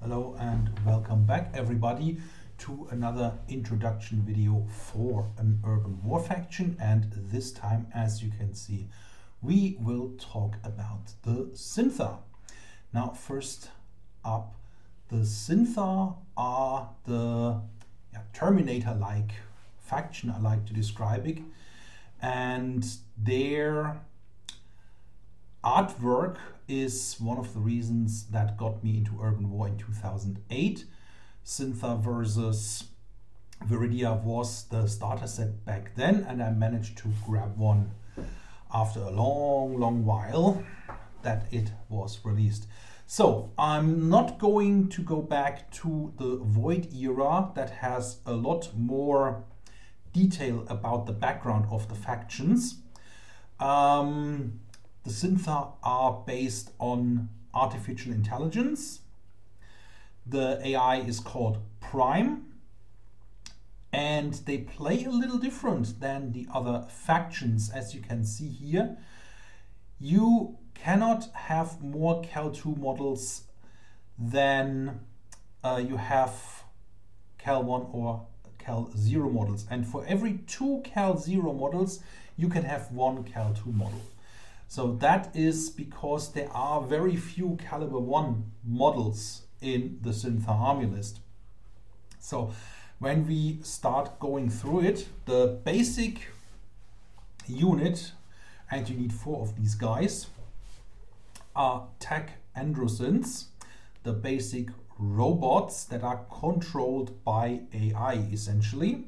Hello and welcome back everybody to another introduction video for an urban war faction, and this time, as you can see, we will talk about the Syntha. Now first up, the Syntha are the Terminator-like faction, I like to describe it, and their artwork is one of the reasons that got me into urban war in 2008. Syntha versus Viridia was the starter set back then, and I managed to grab one after a long while that it was released. So I'm not going to go back to the Void era that has a lot more detail about the background of the factions. The Syntha are based on artificial intelligence. The AI is called Prime, and they play a little different than the other factions. As you can see here, you cannot have more Cal 2 models than you have Cal 1 or Cal 0 models, and for every 2 Cal 0 models you can have 1 Cal 2 model. So that is because there are very few caliber 1 models in the Syntha army list. So when we start going through it, the basic unit, and you need 4 of these guys, are tech androsyns, the basic robots that are controlled by AI essentially.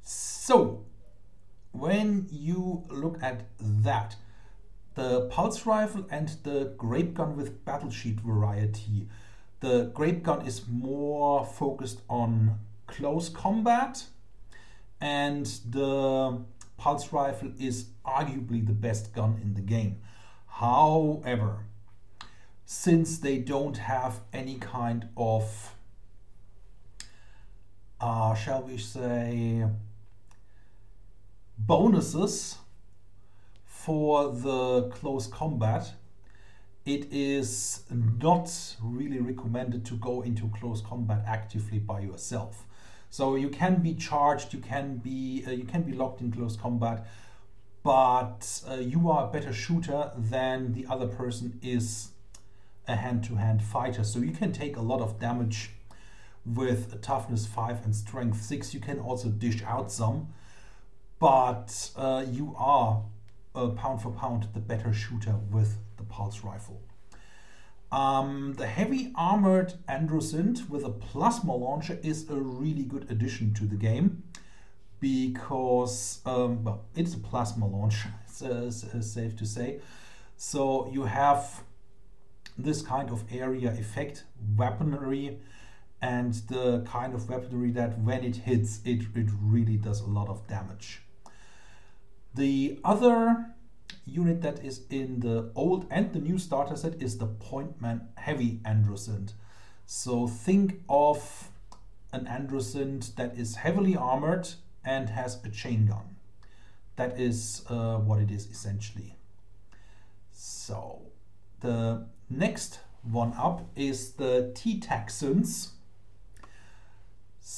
So when you look at that, the pulse rifle and the grape gun with battle sheet variety. The grape gun is more focused on close combat, and the pulse rifle is arguably the best gun in the game. However, since they don't have any kind of, shall we say, bonuses for the close combat, it is not really recommended to go into close combat actively by yourself. So you can be charged, you can be locked in close combat, but you are a better shooter than the other person is a hand-to-hand fighter. So you can take a lot of damage with a toughness 5 and strength 6. You can also dish out some, but you are pound for pound the better shooter with the pulse rifle. The heavy armored androsynt with a plasma launcher is a really good addition to the game, because well, it's a plasma launcher, it's safe to say. So you have this kind of area effect weaponry, and the kind of weaponry that when it hits, it really does a lot of damage. The other unit that is in the old and the new starter set is the Pointman heavy androsynt. So think of an androsynt that is heavily armored and has a chain gun. That is what it is essentially. So the next one up is the T-Taxons,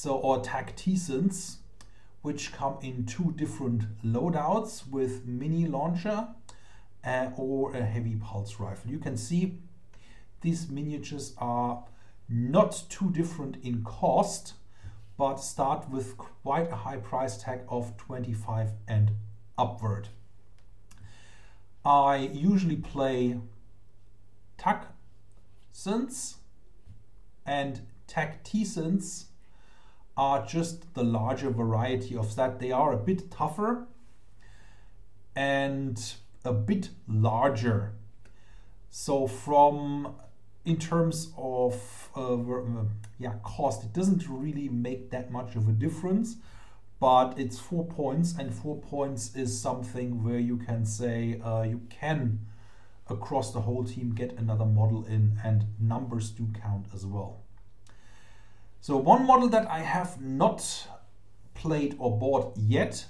or Tacticians, which come in 2 different loadouts with mini launcher or a heavy pulse rifle. You can see these miniatures are not too different in cost, but start with quite a high price tag of 25 and upward. I usually play Tacticians, and Tacticians are just the larger variety of that. They are a bit tougher and a bit larger. So in terms of cost, it doesn't really make that much of a difference, but it's 4 points, and 4 points is something where you can say you can across the whole team get another model in, and numbers do count as well. So one model that I have not played or bought yet,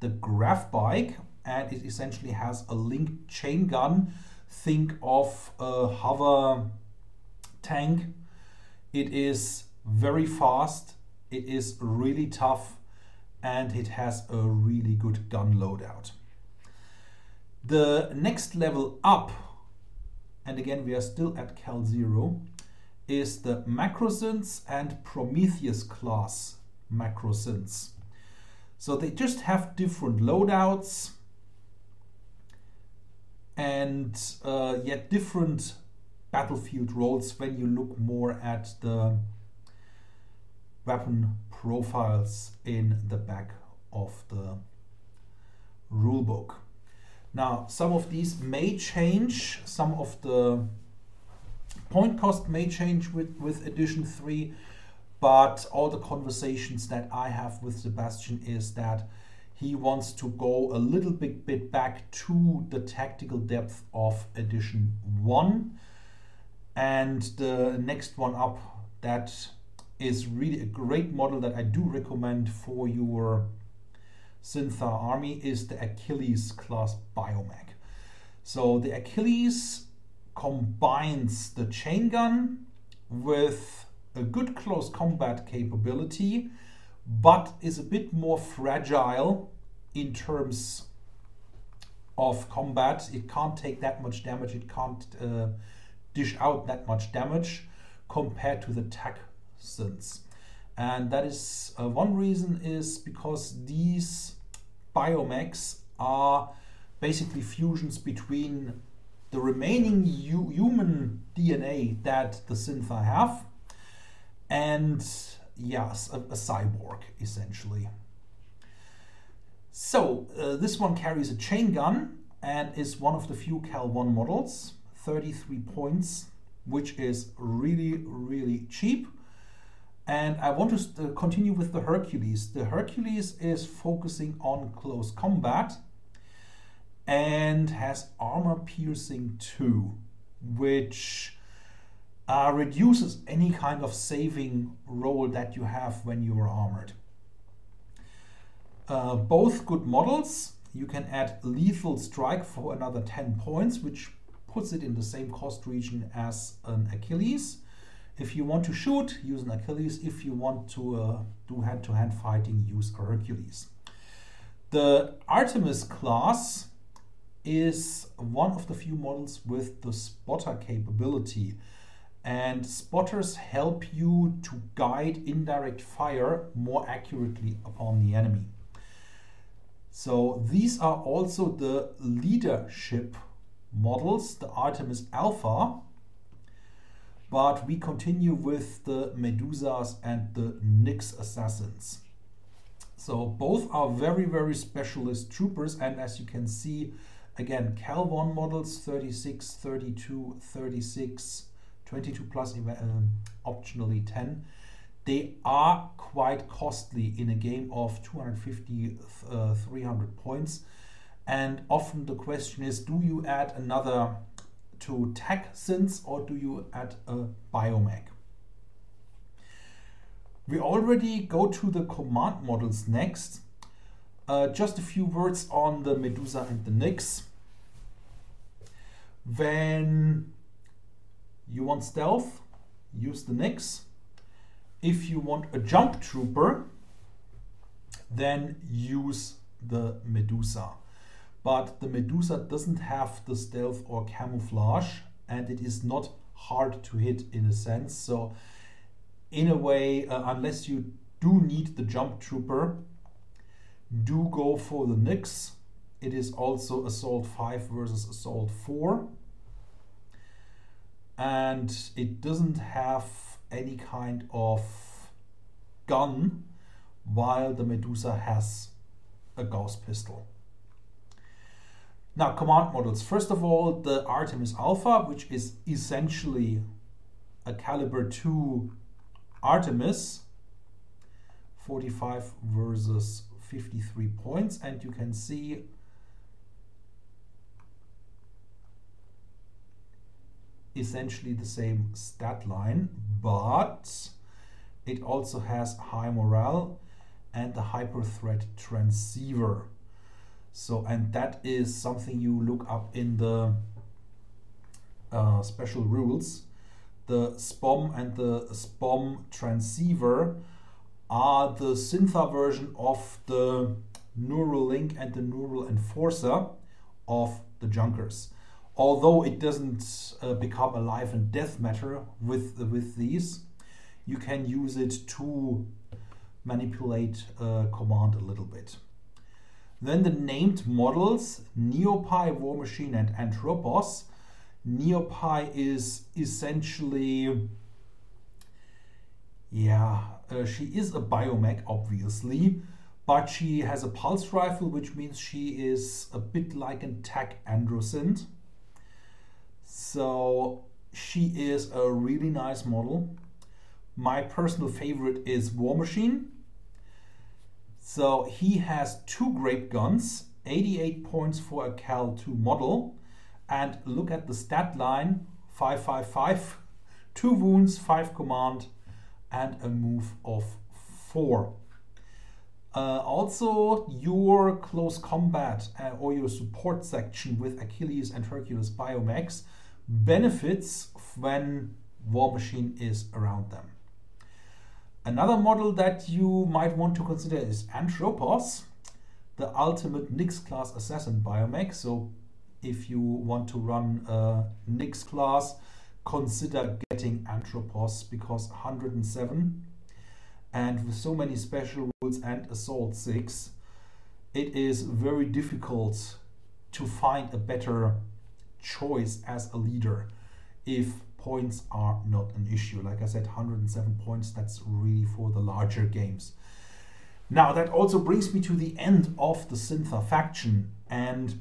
the Graph Bike, and it essentially has a linked chain gun. Think of a hover tank. It is very fast, it is really tough, and it has a really good gun loadout. The next level up, and again we are still at Cal 0, is the Macrosynths and Prometheus class Macrosynths. So they just have different loadouts and yet different battlefield roles when you look more at the weapon profiles in the back of the rulebook. Now, some of these may change, some of the point cost may change with edition 3, but all the conversations that I have with Sebastian is that he wants to go a little bit back to the tactical depth of edition 1. And the next one up, that is really a great model that I do recommend for your Synthar army, is the Achilles class Biomech. So the Achilles combines the chain gun with a good close combat capability, but is a bit more fragile in terms of combat. It can't take that much damage, it can't dish out that much damage compared to the TAC synths. And that is one reason is because these biomechs are basically fusions between the remaining human DNA that the Synthar have and yes, a cyborg essentially. So this one carries a chain gun and is one of the few Cal 1 models, 33 points, which is really cheap. And I want to continue with the Hercules. The Hercules is focusing on close combat and has armor piercing 2, which reduces any kind of saving roll that you have when you are armored. Both good models. You can add lethal strike for another 10 points, which puts it in the same cost region as an Achilles. If you want to shoot, use an Achilles. If you want to do hand-to-hand fighting, use a Hercules. The Artemis class is one of the few models with the spotter capability. And spotters help you to guide indirect fire more accurately upon the enemy. So these are also the leadership models, the Artemis Alpha. But we continue with the Medusas and the Nyx Assassins. So both are very specialist troopers, and as you can see, again, Cal 1 models 36, 32, 36, 22 plus optionally 10. They are quite costly in a game of 250, 300 points. And often the question is, do you add another to TAC synths or do you add a biomech? We already go to the command models next. Just a few words on the Medusa and the Nyx. When you want stealth, use the Nyx. If you want a jump trooper, then use the Medusa. But the Medusa doesn't have the stealth or camouflage, and it is not hard to hit in a sense. So in a way, unless you do need the jump trooper, do go for the Nyx. It is also Assault 5 versus Assault 4. And it doesn't have any kind of gun, while the Medusa has a Gauss pistol. Now, command models. First of all, the Artemis Alpha, which is essentially a caliber 2 Artemis, 45 versus 53 points, and you can see essentially the same stat line, but it also has high morale and the hyper threat transceiver. So, and that is something you look up in the special rules. the SPOM and the SPOM transceiver are the Syntha version of the Neural Link and the Neural Enforcer of the Junkers. Although it doesn't become a life and death matter with these, you can use it to manipulate command a little bit. Then the named models, Neopie, War Machine, and Antropos. Neopie is essentially, she is a biomech, obviously, but she has a pulse rifle, which means she is a bit like a TAC Androsynth. So she is a really nice model. My personal favorite is War Machine. So he has 2 grape guns, 88 points for a Cal 2 model. And look at the stat line, 555, 2 wounds, 5 command, and a move of 4. Also, your close combat or your support section with Achilles and Hercules biomechs benefits when War Machine is around them. Another model that you might want to consider is Antropos, the ultimate Nyx class assassin biomech. So if you want to run a Nyx class, consider getting Antropos, because 107, and with so many special rules and Assault 6, it is very difficult to find a better choice as a leader if points are not an issue. Like I said, 107 points, that's really for the larger games. Now that also brings me to the end of the Syntha faction, and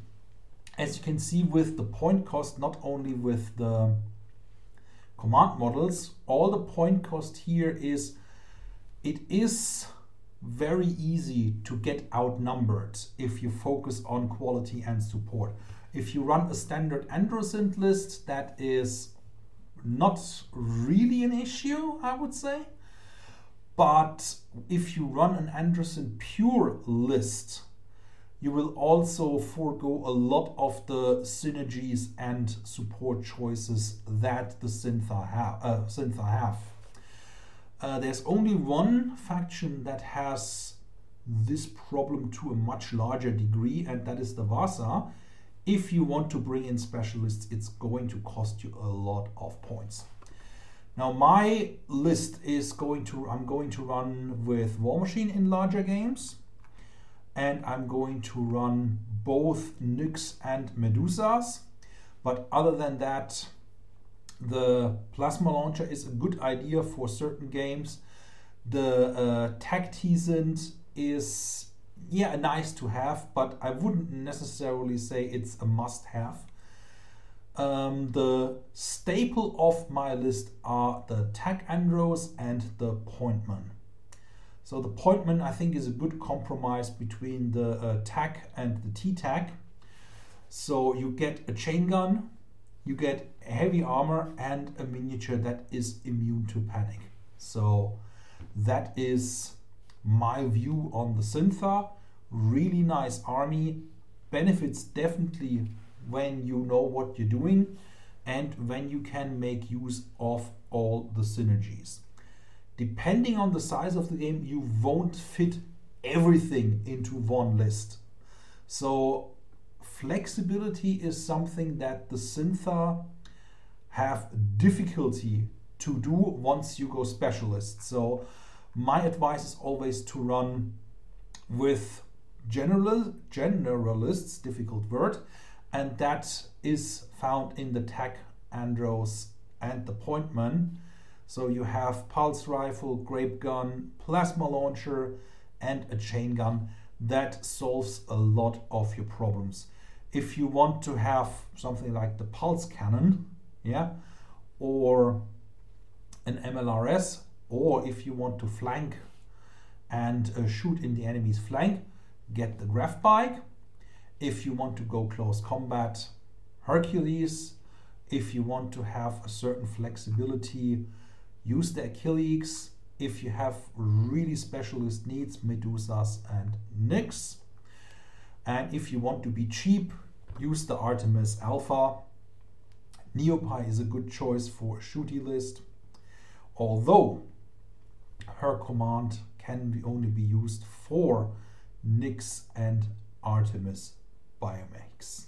as you can see with the point cost, not only with the command models, all the point cost here is, it is very easy to get outnumbered if you focus on quality and support. If you run a standard Androsynth list, that is not really an issue, I would say. But if you run an Androsynth pure list, you will also forego a lot of the synergies and support choices that the Syntha have. There's only one faction that has this problem to a much larger degree, and that is the Vasa. If you want to bring in specialists, it's going to cost you a lot of points. Now my list is I'm going to run with War Machine in larger games, and I'm going to run both Nyx and Medusas. But other than that, the plasma launcher is a good idea for certain games. The Tactizant is nice to have, but I wouldn't necessarily say it's a must-have. The staple of my list are the TAC Andros and the Pointman. So the Pointman, I think, is a good compromise between the TAC and the T-TAC. So you get a chain gun, you get heavy armor, and a miniature that is immune to panic. So that is my view on the Syntha. Really nice army, benefits definitely when you know what you're doing and when you can make use of all the synergies. Depending on the size of the game, you won't fit everything into one list. So flexibility is something that the Syntha have difficulty to do once you go specialist. So my advice is always to run with generalists, difficult word, and that is found in the TAC Andros and the Pointman. So you have pulse rifle, grape gun, plasma launcher, and a chain gun. That solves a lot of your problems. If you want to have something like the pulse cannon, or an MLRS, or if you want to flank and shoot in the enemy's flank, get the Graph Bike. If you want to go close combat, Hercules. If you want to have a certain flexibility, use the Achilles. If you have really specialist needs, Medusas and Nyx. And if you want to be cheap, use the Artemis Alpha. NeoPy is a good choice for a shooty list, although her command can only be used for Nix and Artemis biomakes.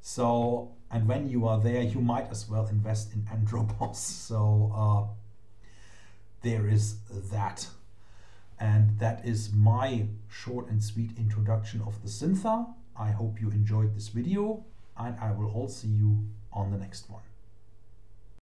So, and when you are there, you might as well invest in Andropos. So there is that. And that is my short and sweet introduction of the Syntha. I hope you enjoyed this video, and I will all see you on the next one.